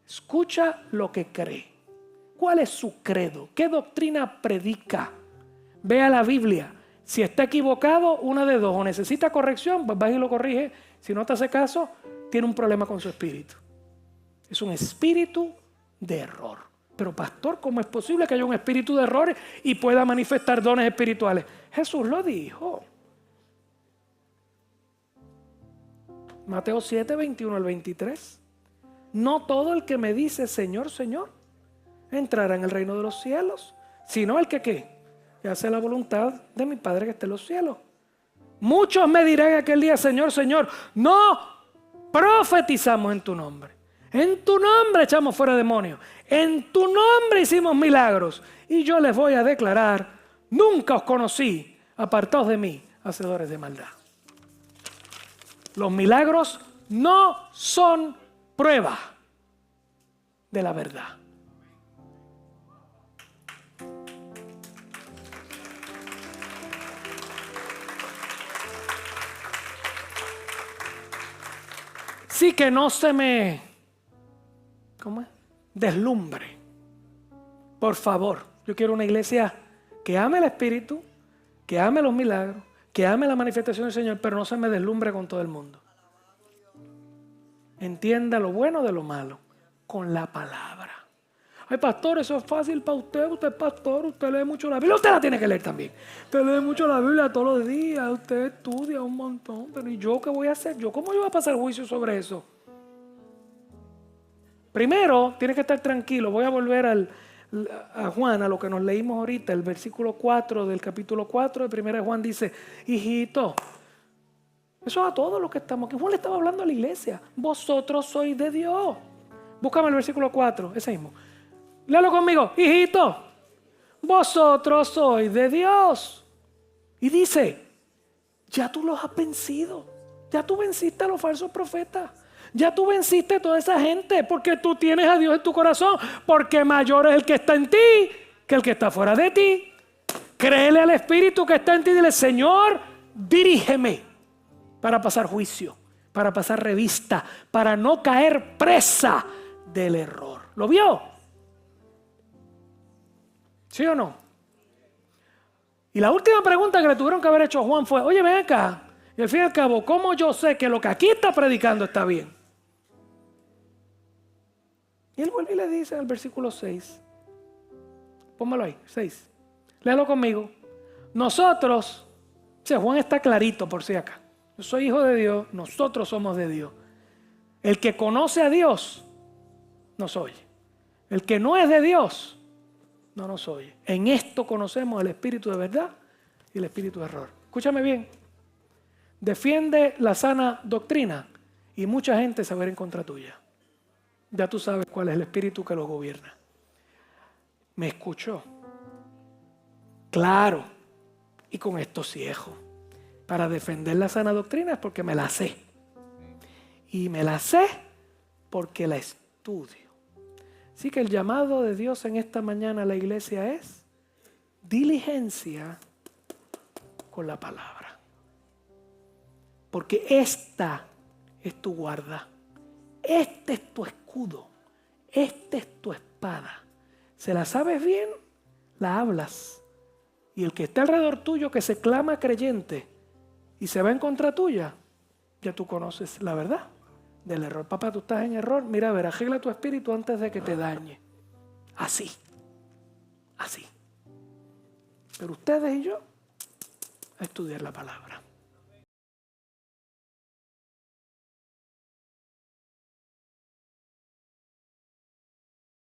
S1: Escucha lo que cree. ¿Cuál es su credo? ¿Qué doctrina predica? Vea la Biblia. Si está equivocado, una de dos. O necesita corrección, pues vas y lo corrige. Si no te hace caso, tiene un problema con su espíritu. Es un espíritu de error. Pero pastor, ¿cómo es posible que haya un espíritu de errores y pueda manifestar dones espirituales? Jesús lo dijo. Mateo 7, 21 al 23. No todo el que me dice Señor, Señor, entrará en el reino de los cielos, sino el que ¿qué? Que hace la voluntad de mi Padre que está en los cielos. Muchos me dirán aquel día, Señor, Señor, no profetizamos en tu nombre. En tu nombre echamos fuera demonios. En tu nombre hicimos milagros. Y yo les voy a declarar, nunca os conocí, apartaos de mí, hacedores de maldad. Los milagros no son prueba de la verdad. Sí, que no se me, ¿cómo es? Deslumbre. Por favor, yo quiero una iglesia que ame el Espíritu, que ame los milagros, que ame la manifestación del Señor, pero no se me deslumbre con todo el mundo. Entienda lo bueno de lo malo con la palabra. Ay, pastor, eso es fácil para usted. Usted es pastor, usted lee mucho la Biblia. Usted la tiene que leer también. Usted lee mucho la Biblia todos los días. Usted estudia un montón. Pero ¿y yo qué voy a hacer? ¿Cómo yo voy a pasar juicio sobre eso? Primero, tiene que estar tranquilo. Voy a volver a Juan, a lo que nos leímos ahorita. El versículo 4 del capítulo 4 de 1 de Juan dice, hijito, eso a todos los que estamos aquí. Juan le estaba hablando a la iglesia. Vosotros sois de Dios. Búscame el versículo 4, ese mismo. Léalo conmigo. Hijito, vosotros sois de Dios. Y dice, ya tú los has vencido. Ya tú venciste a los falsos profetas. Ya tú venciste a toda esa gente. Porque tú tienes a Dios en tu corazón. Porque mayor es el que está en ti que el que está fuera de ti. Créele al Espíritu que está en ti y dile, Señor, dirígeme para pasar juicio, para pasar revista, para no caer presa del error. ¿Lo vio? ¿Sí o no? Y la última pregunta que le tuvieron que haber hecho a Juan fue, oye, ven acá, y al fin y al cabo, ¿cómo yo sé que lo que aquí está predicando está bien? Y él vuelve y le dice en el versículo 6, póngalo ahí, 6, léalo conmigo. Nosotros, o sea, Juan está clarito por si acá. Yo soy hijo de Dios, nosotros somos de Dios. El que conoce a Dios, nos oye. El que no es de Dios, no nos oye. En esto conocemos el espíritu de verdad y el espíritu de error. Escúchame bien. Defiende la sana doctrina y mucha gente se va a ir en contra tuya. Ya tú sabes cuál es el espíritu que los gobierna. Me escuchó. Claro. Y con esto ciego. Para defender la sana doctrina es porque me la sé. Y me la sé porque la estudio. Así que el llamado de Dios en esta mañana a la iglesia es diligencia con la palabra. Porque esta es tu guarda. Este es tu escudo. Este es tu espada. ¿Se la sabes bien? La hablas. Y el que está alrededor tuyo que se clama creyente y se va en contra tuya, ya tú conoces la verdad del error. Papá, tú estás en error. Mira, a ver, arregla tu espíritu antes de que te dañe. Así. Así. Pero ustedes y yo a estudiar la palabra.